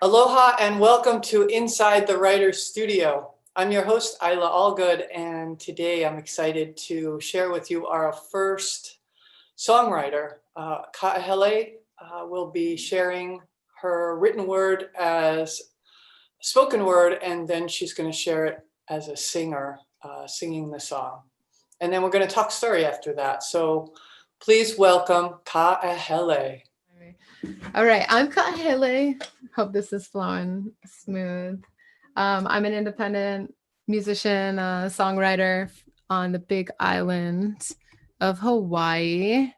Aloha and welcome to Inside the Writer's Studio. I'm your host, Eila Algood, and today I'm excited to share with you our first songwriter. Ka'ahele will be sharing her written word as spoken word, and then she's going to share it as a singer, singing the song. And then we're going to talk story after that. So please welcome Ka'ahele. All right, I'm Ka'ahele. Hope this is flowing smooth. I'm an independent musician, songwriter on the big island of Hawaii.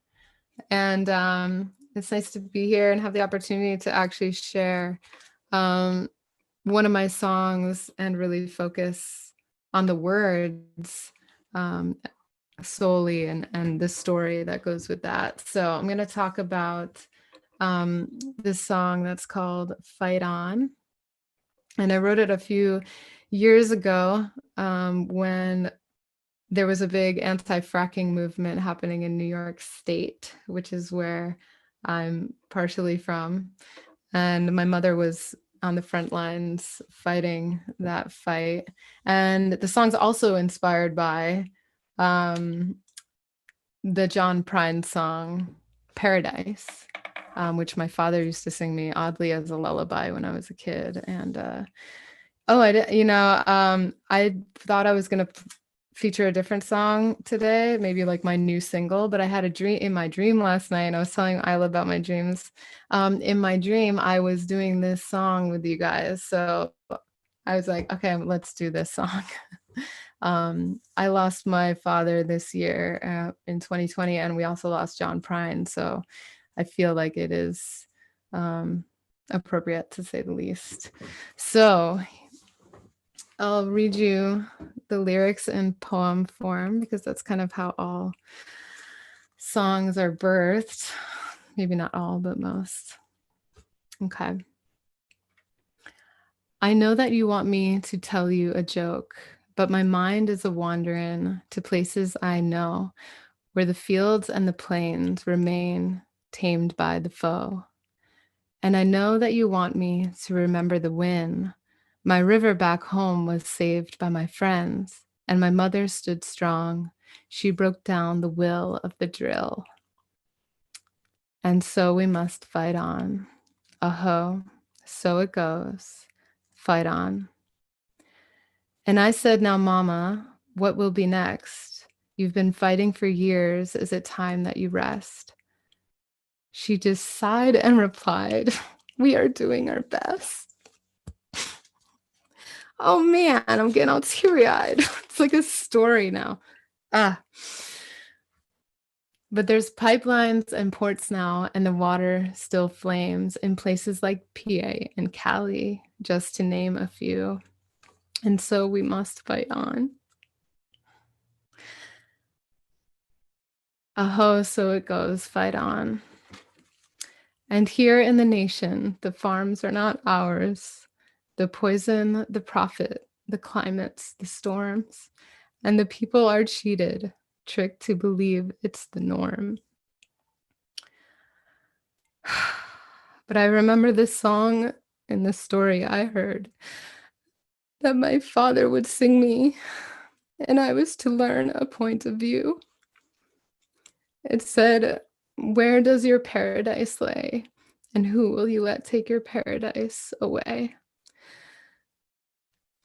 And it's nice to be here and have the opportunity to actually share one of my songs and really focus on the words solely and the story that goes with that. So I'm going to talk about this song that's called Fight On. And I wrote it a few years ago when there was a big anti-fracking movement happening in New York State, which is where I'm partially from. And my mother was on the front lines fighting that fight. And the song's also inspired by the John Prine song, Paradise. Which my father used to sing me oddly as a lullaby when I was a kid. And I thought I was going to feature a different song today, maybe like my new single, but I had a dream in my dream last night, and I was telling Eila about my dreams. In my dream, I was doing this song with you guys. So I was like, okay, let's do this song. I lost my father this year in 2020, and we also lost John Prine. So I feel like it is appropriate to say the least. So I'll read you the lyrics in poem form because that's kind of how all songs are birthed. Maybe not all, but most. Okay. I know that you want me to tell you a joke, but my mind is a wandering to places I know where the fields and the plains remain tamed by the foe. And I know that you want me to remember the win. My river back home was saved by my friends, and my mother stood strong. She broke down the will of the drill. And so we must fight on. Aho, so it goes. Fight on. And I said, now, Mama, what will be next? You've been fighting for years. Is it time that you rest? She just sighed and replied, we are doing our best. Oh man, I'm getting all teary-eyed. It's like a story now. But there's pipelines and ports now, and the water still flames in places like PA and Cali, just to name a few. And so we must fight on. Aho, so it goes, fight on. And here in the nation, the farms are not ours. The poison, the profit, the climates, the storms, and the people are cheated, tricked to believe it's the norm. But I remember this song in the story I heard that my father would sing me, and I was to learn a point of view. It said, where does your paradise lay? And who will you let take your paradise away?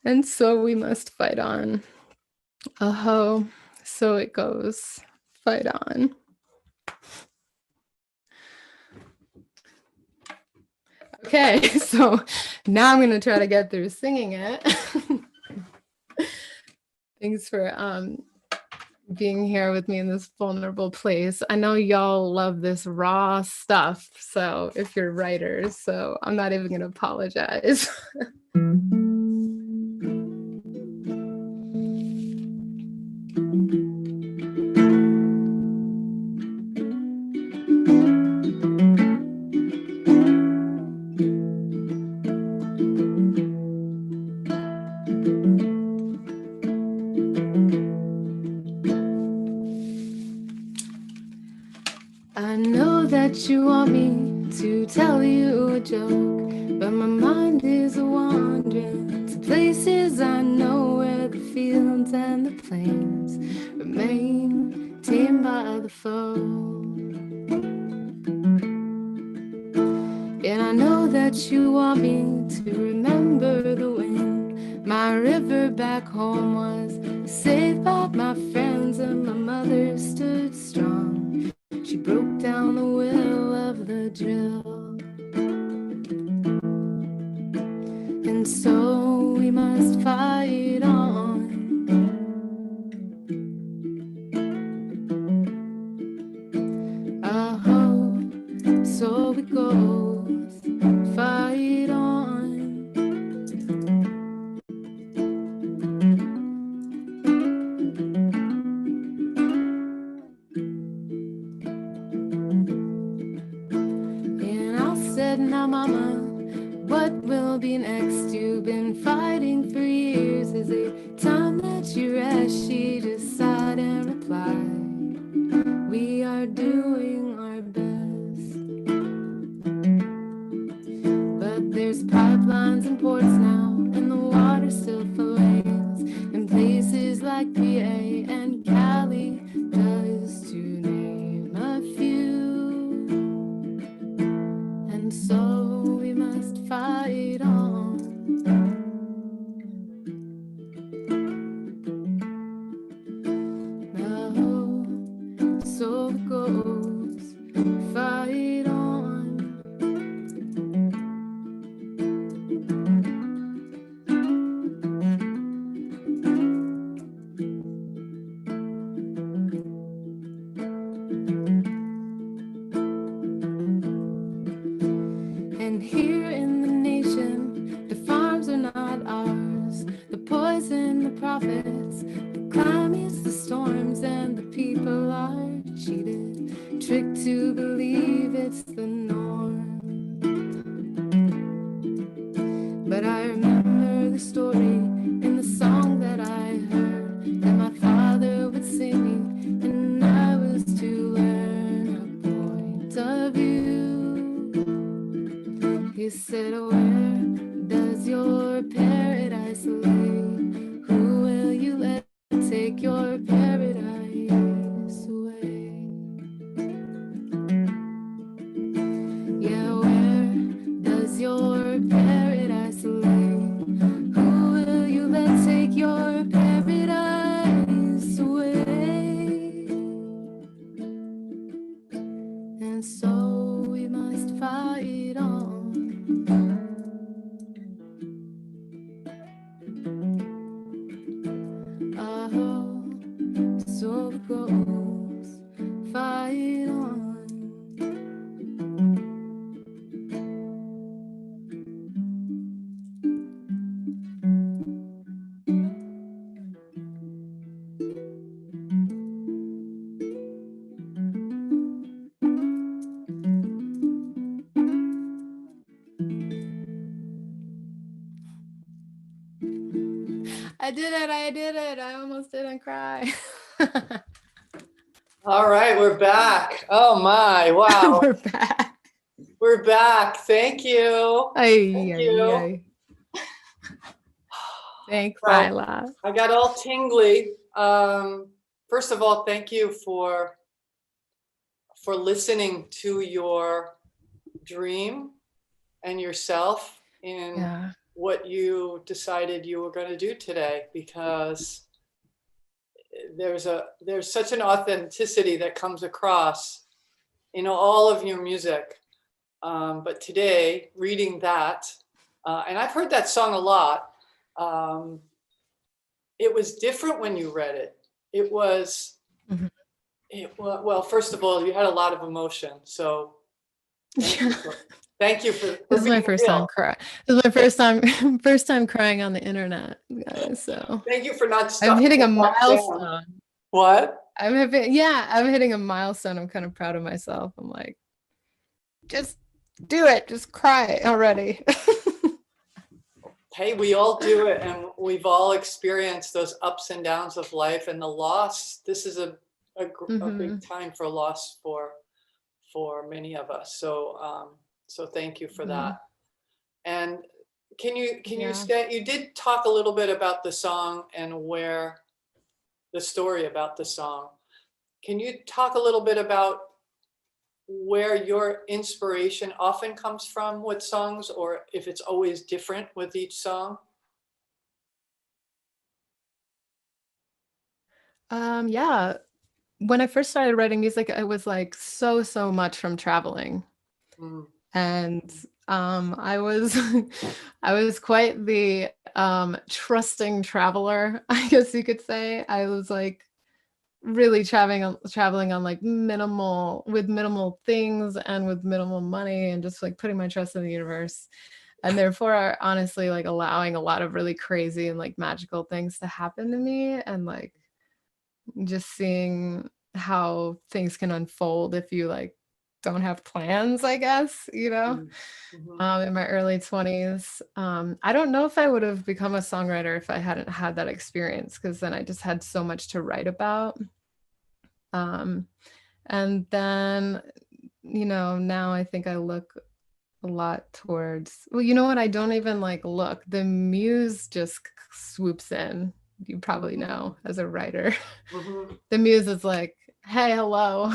And so we must fight on. Aho, so it goes. Fight on. Okay, so now I'm going to try to get through singing it. Thanks for being here with me in this vulnerable place. I know y'all love this raw stuff, so if you're writers, so I'm not even going to apologize. I know that you want me to tell you a joke, but my mind is a wandering to places I know where the fields and the plains remain tamed by the foe. And I know that you want me to remember the wind. My river back home was saved by my friends, and my mother stood strong. She broke down the will of the drill. And so we must fight on. Oh, so we go, fight on. And I said, now mama, what will be next? You've been fighting for years. Is it time that you rest? She just sighed and replied, we are doing our best. But there's pipelines and ports now, and the water still fillets in places like PA and Cali, just to name a few. And so we must fight on. Oh, so it goes, fight on. And here in the nation, the farms are not ours. The poison, the profits, the climates, the storms, and the people are cheated, tricked to believe it's the norm. But I remember the story in the song that I heard that my father would sing me, and I was to learn a point of view. He said, where does your paradise lay? Who will you let take your paradise away? Yeah, where does your paradise lay? Who will you let take your paradise away? And so we must fight on. Oh, so it goes, fight on. I did it. I almost didn't cry. All right, we're back. Oh my, wow. We're back. We're back. Thank you. Thank you. Thanks, Well, Eila. I got all tingly. First of all, thank you for listening to your dream and yourself in what you decided you were going to do today, because there's such an authenticity that comes across in all of your music. But today, reading that, and I've heard that song a lot. It was different when you read it. It was, well, first of all, you had a lot of emotion. So thank you for This is my first real. time crying. This is my first time crying on the internet, guys. So thank you for not. I'm hitting a milestone. What? I'm hitting a milestone. I'm kind of proud of myself. I'm like, just do it. Just cry already. Hey, we all do it, and we've all experienced those ups and downs of life and the loss. This is a big time for loss for many of us. So so thank you for that. And can you Yeah. say, you did talk a little bit about the song and where the story about the song. Can you talk a little bit about where your inspiration often comes from with songs, or if it's always different with each song? Yeah. When I first started writing music, it was like so much from traveling. Mm, And I was I was quite the trusting traveler, I guess you could say. I was like really traveling on like minimal things and with minimal money and just like putting my trust in the universe. And therefore honestly like allowing a lot of really crazy and like magical things to happen to me and like just seeing how things can unfold if you like don't have plans, I guess, you know. mm, mhm, In my early 20s. I don't know if I would have become a songwriter if I hadn't had that experience, because then I just had so much to write about. Um, and then, you know, now I think I look a lot towards, well, you know what? I don't even like look. The muse just swoops in. You probably know mhm, as a writer. mhm. The muse is like, hey, hello.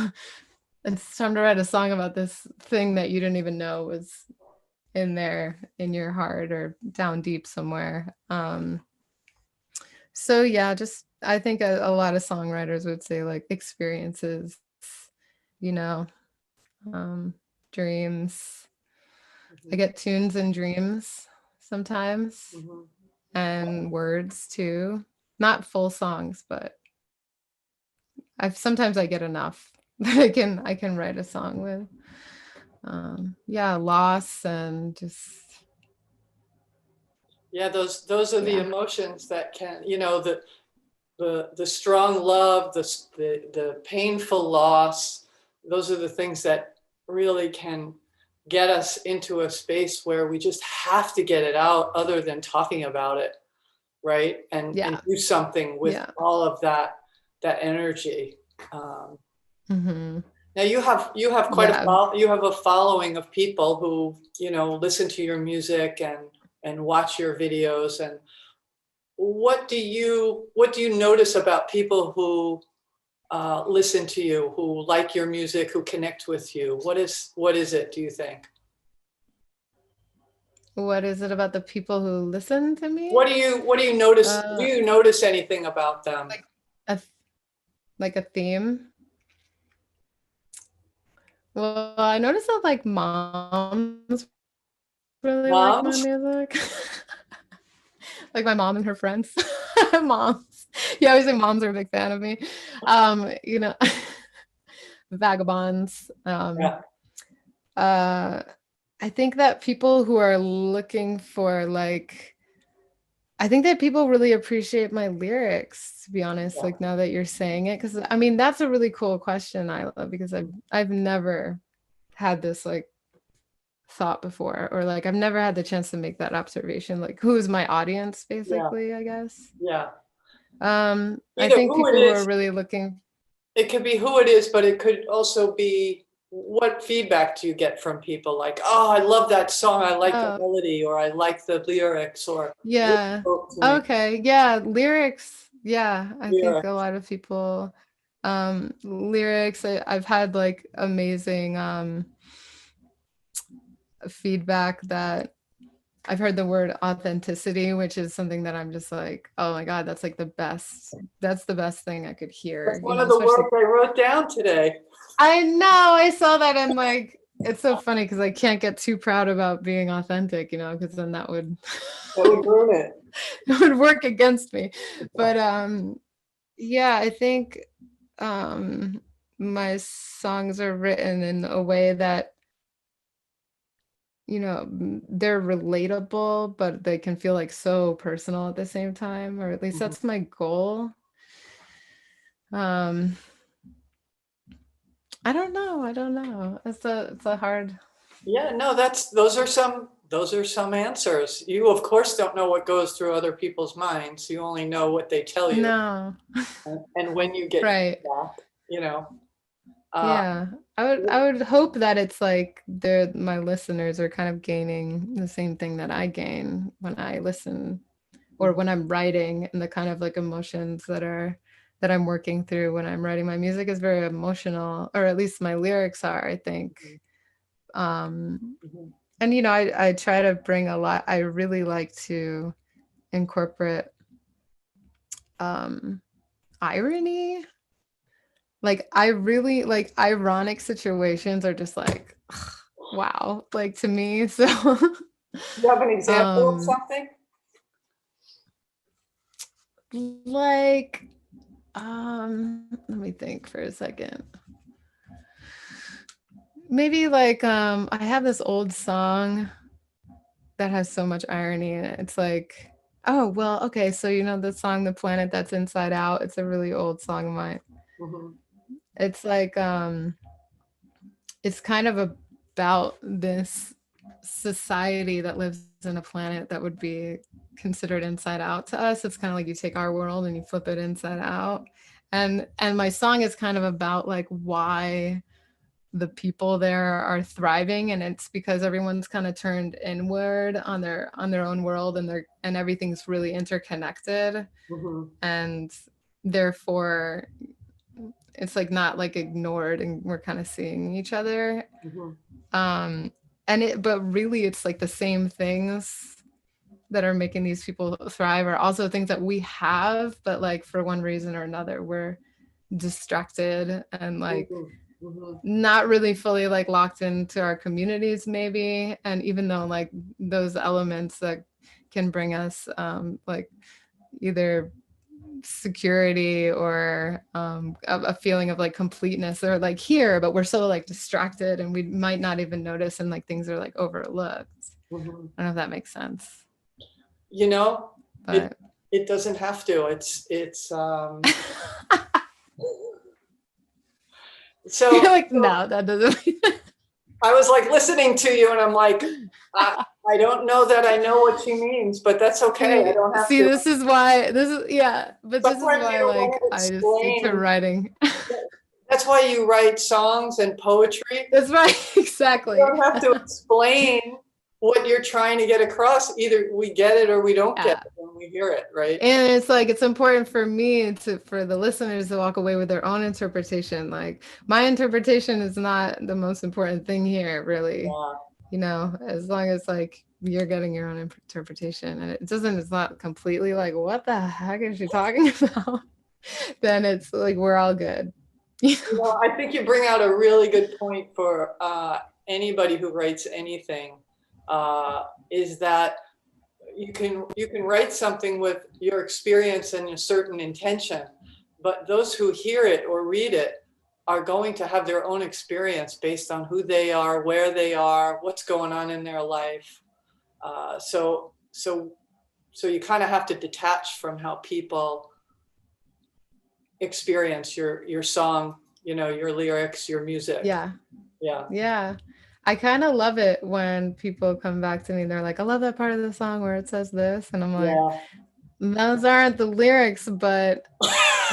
It's time to write a song about this thing that you didn't even know was in there in your heart or down deep somewhere. So yeah, just I think a lot of songwriters would say like experiences, you know, um, dreams. I Mhm, get tunes and dreams sometimes mhm. and words too. Not full songs, but I've sometimes I get enough that I can write a song with. Yeah, loss and just Yeah, those are the yeah. emotions that can, you know, the strong love, the painful loss. Those are the things that really can get us into a space where we just have to get it out, other than talking about it, right? And Yeah. do something with Yeah. all of that energy. Um, Hmm. Now you have quite a Yeah. you have a following of people who, you know, listen to your music and watch your videos. And what do you notice about people who listen to you, who like your music, who connect with you? What is it, do you think? What is it about the people who listen to What me? do you notice? Do Uh, you notice anything about them? like a like a theme. Well, I noticed that like moms really like my Moms? music. Like my mom and her friends. Moms. Yeah, I always say moms are a big fan of me. You know, vagabonds. Yeah, Uh, I think that people who are looking for like I think that people really appreciate my lyrics, to be honest, yeah, like now that you're saying it. Cause I mean, that's a really cool question, Isla, because I've never had this like thought before, or like I've never had the chance to make that observation. Like who is my audience, yeah, basically, I guess. yeah. I Either think who it people who are is, really looking, it could be who it is, but it could also be what feedback do you get from people, like, oh, I love that song, I like the oh, melody, or I like the lyrics, or really yeah. spoke to me. Okay. Yeah. Lyrics. Yeah. I think a Lyrics. lot of people, lyrics, I've had like amazing, feedback that I've heard the word authenticity, which is something that I'm just like, oh my God, that's like the best. That's the best thing I could That's hear, you one know, of the especially. words I wrote down today. I know, I saw that and like, it's so funny because I can't get too proud about being authentic, you know, because then that would That would ruin it. that would work against me. But yeah, I think um my songs are written in a way that you know, they're relatable, but they can feel like so personal at the same time, or at least Mhm. that's my goal. Um, I don't know. I don't know. It's a hard Yeah, no, those are some answers. You, of course, don't know what goes through other people's minds. You only know what they tell you. no. And when you get Right. feedback, you know. Yeah, I would hope that it's like my listeners are kind of gaining the same thing that I gain when I listen or when I'm writing, and the kind of like emotions that I'm working through when I'm writing. My music is very emotional, or at least my lyrics are, I think. Mhm. And I try to bring a lot. I really like to incorporate um irony. Like I really like ironic situations are just like wow, like to me. So You have an example of um something? like let me think for a second. Maybe like I have this old song that has so much irony in it. It's like, oh well, okay, so the song The Planet That's Inside Out, it's a really old song of mine. Mhm. It's like it's kind of about this society that lives in a planet that would be considered inside out to us. It's kind of like you take our world and you flip it inside out. And my song is kind of about like why the people there are thriving, and it's because everyone's kind of turned inward on their own world, and everything's really interconnected, Mhm. and therefore it's like not like ignored, and we're kind of seeing each other. Mhm. um but really it's like the same things that are making these people thrive are also things that we have, but like for one reason or another we're distracted and like Mhm. Mhm. not really fully like locked into our communities maybe. And even though like those elements that can bring us like either security or a feeling of like completeness, or like here, but we're so like distracted and we might not even notice, and like things are like overlooked. Mhm. I don't know if that makes sense, You know, it but it doesn't have to. It's you're so like, no, that doesn't I was like listening to you and I'm like, I don't know that I know what she means, but that's okay. I don't have see, to. this is why this is Sometimes you why don't like want to I just stick to explain. writing. That's why you write songs and poetry. That's right. You Exactly. don't have to explain what you're trying to get across. Either we get it or we don't get Yeah. it when we hear it, right? And it's like it's important for me for the listeners to walk away with their own interpretation. Like my interpretation is not the most important thing here, really. Yeah. As long as like you're getting your own interpretation, and it's not completely like what the heck is she talking about, then it's like we're all good. I think you bring out a really good point for anybody who writes anything, is that you can write something with your experience and a certain intention, but those who hear it or read it are going to have their own experience based on who they are, where they are, what's going on in their life. So you kind of have to detach from how people experience your song, your lyrics, your music. Yeah. Yeah. Yeah. I kind of love it when people come back to me and they're like, I love that part of the song where it says this. And I'm like, Yeah. those aren't the lyrics, but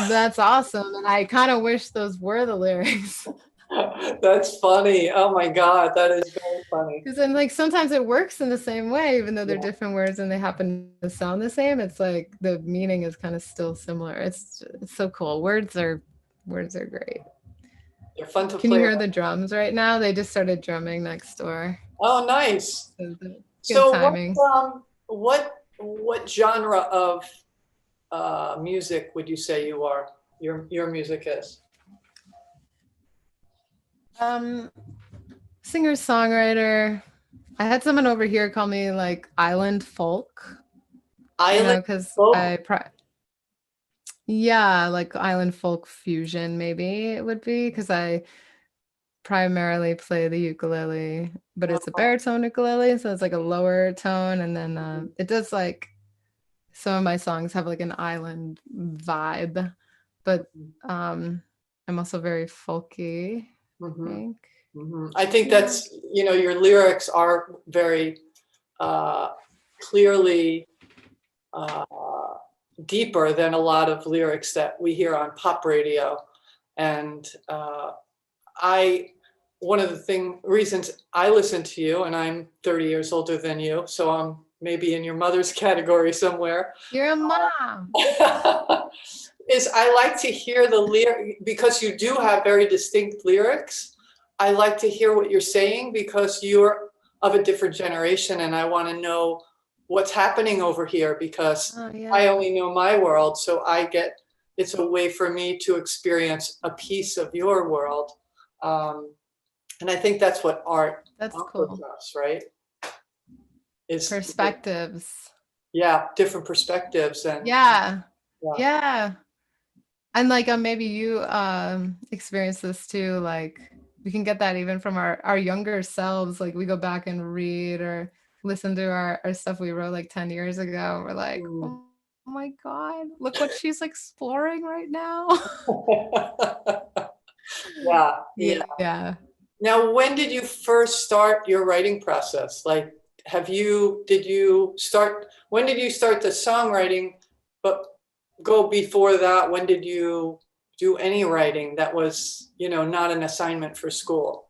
that's awesome. And I kind of wish those were the lyrics. That's funny. Oh my God, that is very funny. Because then, like, sometimes it works in the same way, even though they're Yeah, different words and they happen to sound the same. It's like the meaning is kind of still similar. It's so cool. Words are great. they're fun to Can you play hear around. the drums right now? They just started drumming next door. Oh, nice. So good So timing. what genre of music would you say your music is? Um, Singer songwriter. I had someone over here call me like island folk, Island because folk? yeah, like island folk fusion, maybe it would be, because I primarily play the ukulele, but it's a Uh, baritone ukulele, so it's like a lower tone, and then mhm, it does like some of my songs have like an island vibe, but mhm, I'm also very folky, I mhm, think. mhm. I think Yeah. that's, your lyrics are very uh, clearly uh, deeper than a lot of lyrics that we hear on pop radio. And one of the reasons I listen to you, and I'm 30 years older than you, so I'm maybe in your mother's category somewhere, You're a mom. is I like to hear the lyric, because you do have very distinct lyrics. I like to hear what you're saying because you're of a different generation, and I want to know what's happening over here because Oh I yeah. only know my world, so it's a way for me to experience a piece of your world. And I think that's what art That's offers cool. us, right? Is Perspectives. yeah, different perspectives and Yeah. yeah. Yeah. And like maybe you experience this too, like we can get that even from our younger selves. Like we go back and read or listen to our stuff we wrote like 10 years ago. We're like, Mm. oh my God, look what she's exploring right now. Yeah, yeah. Yeah. Now, when did you first start your writing process? Like, when did you start the songwriting? But go before that, when did you do any writing that was, not an assignment for school?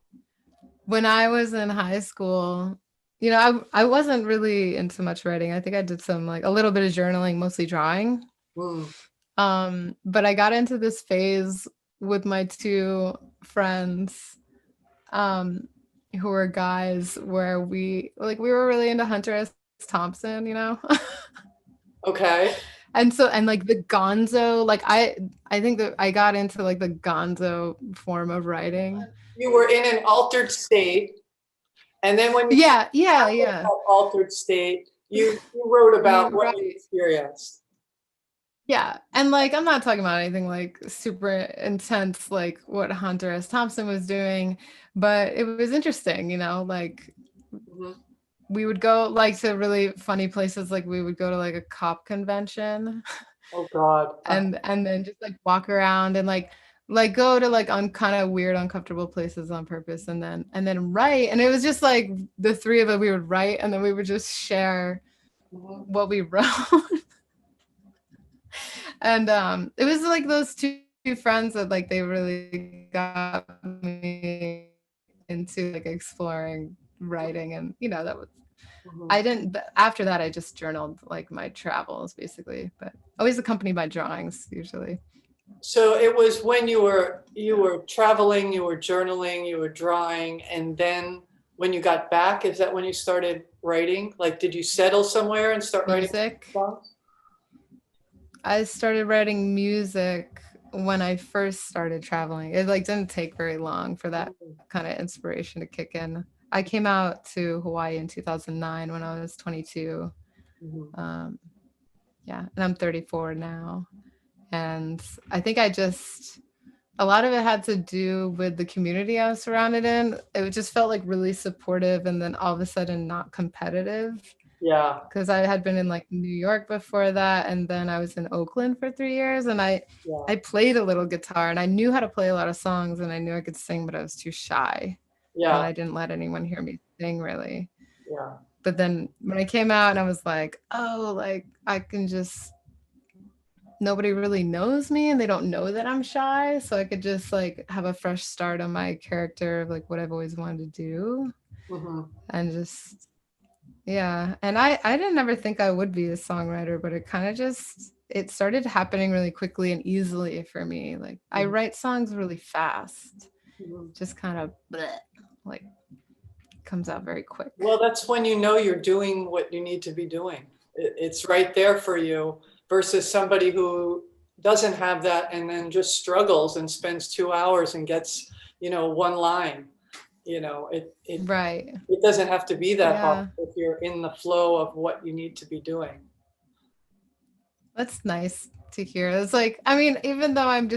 When I was in high school, I wasn't really into much writing. I think I did some like a little bit of journaling, mostly drawing. Mm, But I got into this phase with my two friends, um, who were guys, where we were really into Hunter S. Thompson. okay. And like the gonzo, like I think that I got into like the gonzo form of writing. You were in an altered state, and then when you came Yeah, yeah, out of yeah. that altered state, you wrote about You what you right. experienced. Yeah. And like I'm not talking about anything like super intense like what Hunter S. Thompson was doing, but it was interesting, like Mhm. we would go like to really funny places, like we would go to like a cop convention Oh God. and then just like walk around and like go to like on kind of weird uncomfortable places on purpose and then write, and it was just like the three of us, we would write and then we would just share Mhm. what we wrote. And it was like those two friends that like they really got me into like exploring writing, and that was Mhm. I didn't but after that I just journaled like my travels basically, but always accompanied by drawings usually. So it was when you were traveling, you were journaling, you were drawing, and then when you got back, is that when you started writing? Like, did you settle somewhere and start writing Music. songs? I started writing music when I first started traveling. It like didn't take very long for that kind of inspiration to kick in. I came out to Hawaii in 2009 when I was 22. Mhm. Um, yeah, and I'm 34 now. And I think a lot of it had to do with the community I was surrounded in. It just felt like really supportive and then all of a sudden not competitive, Yeah, because I had been in like New York before that, and then I was in Oakland for 3 years, and I yeah, I played a little guitar and I knew how to play a lot of songs and I knew I could sing, but I was too shy and yeah, I didn't let anyone hear me sing really. yeah. But then when I came out and I was like, oh, like I can just nobody really knows me and they don't know that I'm shy, so I could just like have a fresh start on my character of like what I've always wanted to do, Mhm. and just yeah. And I didn't ever think I would be a songwriter, but it kind of just it started happening really quickly and easily for me. Like I Mhm. write songs really fast, Mhm. just kind of like comes out very quick. Well, that's when you know you're doing what you need to be doing. It's right there for you versus somebody who doesn't have that and then just struggles and spends 2 hours and gets, one line. Right. It doesn't have to be that hard Yeah. if you're in the flow of what you need to be doing. That's nice to hear. It's like, I mean, even though I'm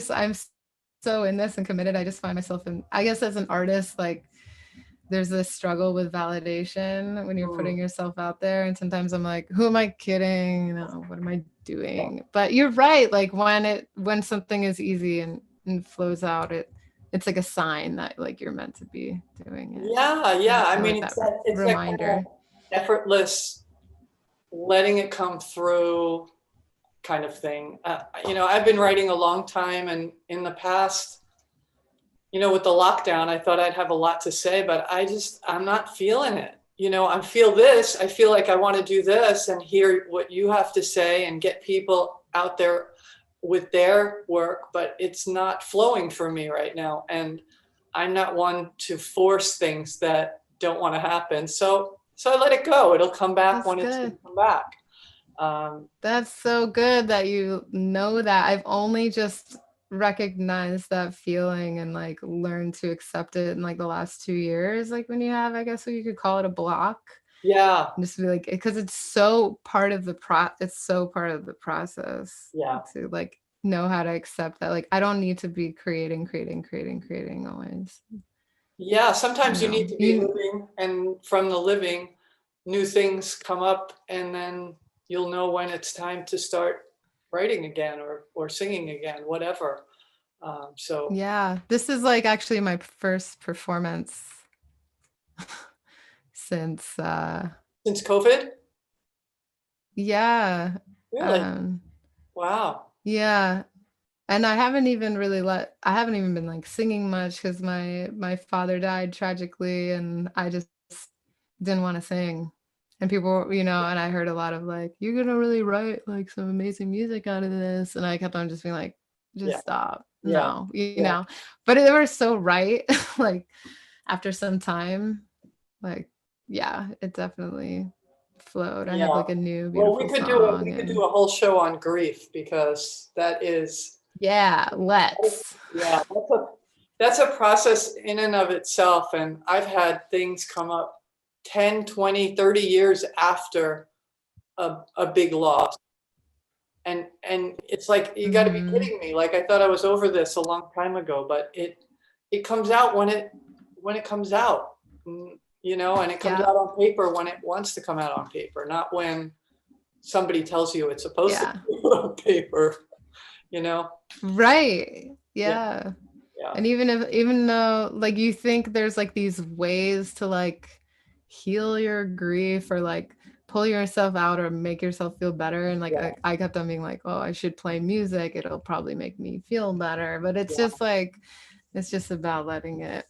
so in this and committed, I just find myself in, I guess as an artist, like there's this struggle with validation when you're Mm, putting yourself out there. And sometimes I'm like, who am I kidding? What am I doing? But you're right. Like when something is easy and flows out, it's like a sign that like you're meant to be doing it. yeah, yeah. I I mean, like it's that that kind of reminder. effortless, letting it come through kind of thing. I've been writing a long time, and in the past, with the lockdown, I thought I'd have a lot to say, but I'm not feeling it. I feel this. I feel like I want to do this and hear what you have to say and get people out there with their work, but it's not flowing for me right now. And I'm not one to force things that don't want to happen. So I let it go. It'll come back That's when it's going good. to come back. Um, That's so good that you know that. I've only just recognized that feeling and like learned to accept it in like the last 2 years. Like when you have, I guess what you could call it, a block. yeah, And just be like, because it's so part of the it's so part of the process yeah. to like know how to accept that. Like I don't need to be creating always. Yeah, sometimes you need to be You living, and from the living, new things come up, and then you'll know when it's time to start writing again or singing again, whatever. So yeah. This is like actually my first performance since since COVID, yeah. really, Um wow, yeah. And I haven't even been like singing much because my father died tragically and I just didn't want to sing. And people, and I heard a lot of like, you're gonna really write like some amazing music out of this. And I kept on just being like, just yeah, stop. yeah, No, yeah, But they were so right. Like after some time, like, yeah, it definitely flowed. I have yeah. like a new Well, beautiful song we could do and a whole show on grief because that is, yeah, let's. yeah, that's a process in and of itself. And I've had things come up 10, 20, 30 years after a big loss. And it's like, you got to be Mhm. kidding me. Like, I thought I was over this a long time ago, but it comes out when it comes out, and it comes Yeah. out on paper when it wants to come out on paper, not when somebody tells you it's supposed to Yeah. be on paper, you know? Right. Yeah, Yeah. yeah, And even though like you think there's like these ways to like heal your grief or like pull yourself out or make yourself feel better and like yeah, I kept on being like, oh, I should play music, it'll probably make me feel better, but it's yeah, just like it's just about letting it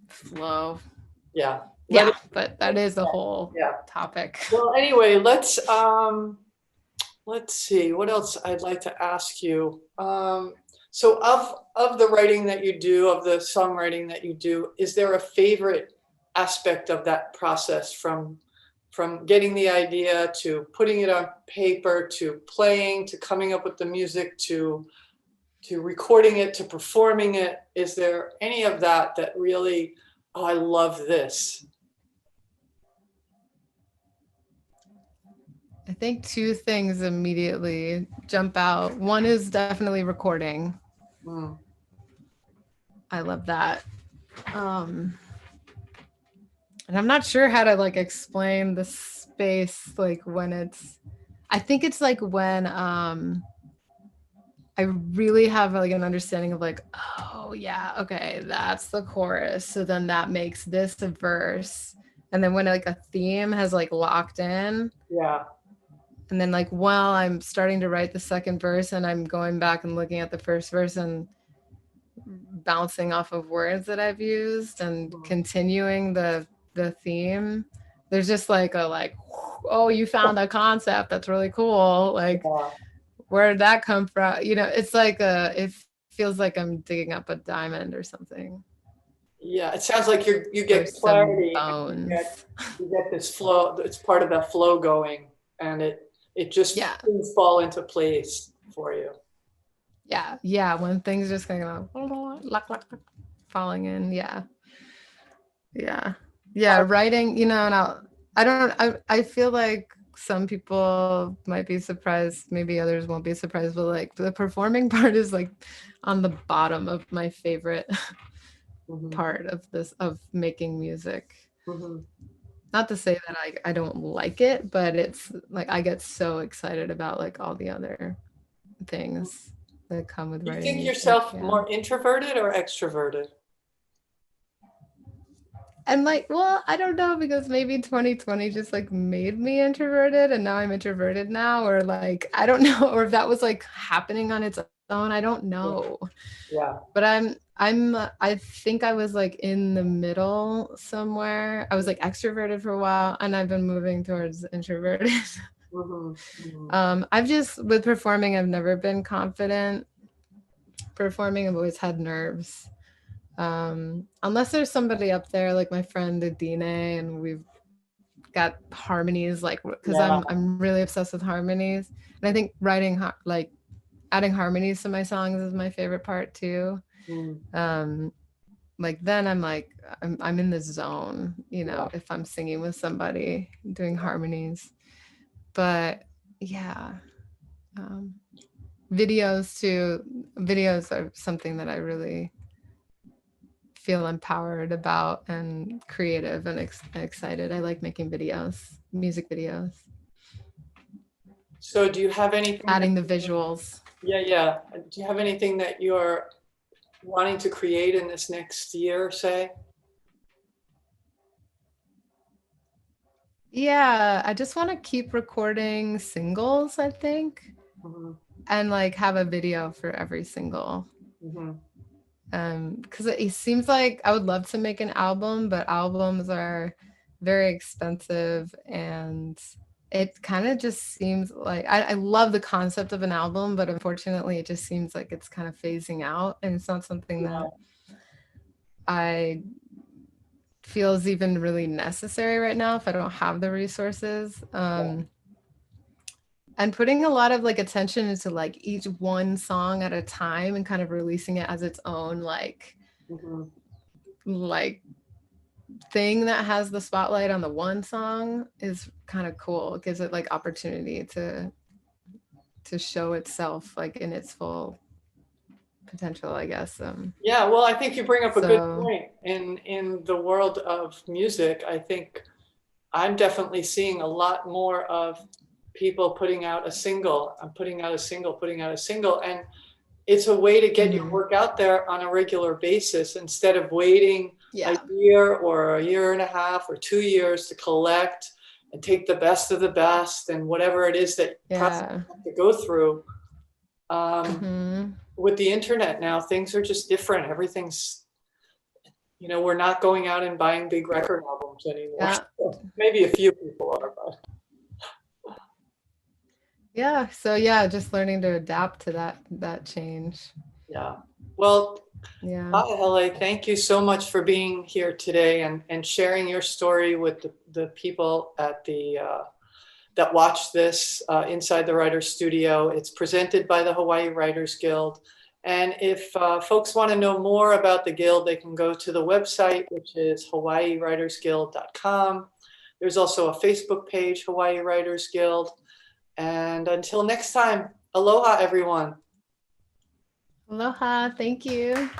flow. yeah. Let Yeah, it, but that is a whole yeah. topic. Well, anyway, let's see what else I'd like to ask you. So of the writing that you do, of the songwriting that you do, is there a favorite aspect of that process from getting the idea to putting it on paper to playing to coming up with the music to recording it to performing it? Is there any of that that really, oh, I love this? I think two things immediately jump out. One is definitely recording. Mm, I love that. Um, and I'm not sure how to like explain the space like when I think it's like when I really have like an understanding of like, oh yeah, okay, that's the chorus. So then that makes this a verse. And then when like a theme has like locked in, yeah, and then like while I'm starting to write the second verse and I'm going back and looking at the first verse and bouncing off of words that I've used and mm, continuing the theme, there's just like a like, oh, you found a concept that's really cool, like yeah. where did that come from? It's like it feels like I'm digging up a diamond or something, Yeah, it sounds like you or get some clarity and bones. you get this flow. It's part of that flow going, and it just Yeah, things fall into place for you. yeah, when things just kind of falling in. Yeah, writing, and I don't I feel like some people might be surprised, maybe others won't be surprised, but like the performing part is like on the bottom of my favorite Hmm. part of this of making music. Hmm. Not to say that I don't like it, but it's like I get so excited about like all the other things that come with You writing think music. yourself Yeah. more introverted or extroverted? And like, well, I don't know because maybe 2020 just like made me introverted and now I'm introverted now, or like, I don't know, or if that was like happening on its zone. I don't Yeah. know. Yeah. But I think I was like in the middle somewhere. I was like extroverted for a while, and I've been moving towards introverted. Mhm, mhm. I've just, with performing, I've never been confident. Performing, I've always had nerves. Unless there's somebody up there, like my friend Adine, and we've got harmonies, like, because Yeah. I'm really obsessed with harmonies. And I think writing, like adding harmonies to my songs is my favorite part too. Mm. Like then I'm like, I'm in the zone, you Yeah. know, if I'm singing with somebody doing harmonies. But yeah, um, videos too. Videos are something that I really feel empowered about and creative and excited. I like making videos, music videos, So do you have anything that, adding the visuals. yeah, yeah. Do you have anything that you're wanting to create in this next year, say? Yeah, I just want to keep recording singles, I think, Mhm, and like have a video for every single. mhm. Because it seems like I would love to make an album, but albums are very expensive, and it kind of just seems like I love the concept of an album, but unfortunately it just seems like it's kind of phasing out, and it's not something that Yeah. I feel is even really necessary right now if I don't have the resources. Yeah. And putting a lot of like attention into like each one song at a time and kind of releasing it as its own Mhm. like thing that has the spotlight on the one song is kind of cool. It gives it like opportunity to show itself like in its full potential, I guess. Yeah, well, I think you bring up a good So point. In the world of music, I think I'm definitely seeing a lot more of people putting out a single. I'm putting out a single, putting out a single, and it's a way to get your mhm. work out there on a regular basis instead of waiting a Yeah. year or a year and a half or 2 years to collect and take the best of the best and whatever it is that process Yeah. you have to go through. Um, Hmm. with the internet now, things are just different. Everything's, we're not going out and buying big record albums anymore. Yeah. Maybe a few people are, but Yeah. So yeah, just learning to adapt to that change. yeah. Well, Yeah. hi, LA. Thank you so much for being here today and sharing your story with the people at that watch this inside the Writers Studio. It's presented by the Hawaii Writers Guild. And if folks want to know more about the Guild, they can go to the website, which is hawaiiwritersguild.com. There's also a Facebook page, Hawaii Writers Guild. And until next time, aloha, everyone. Aloha. Thank you.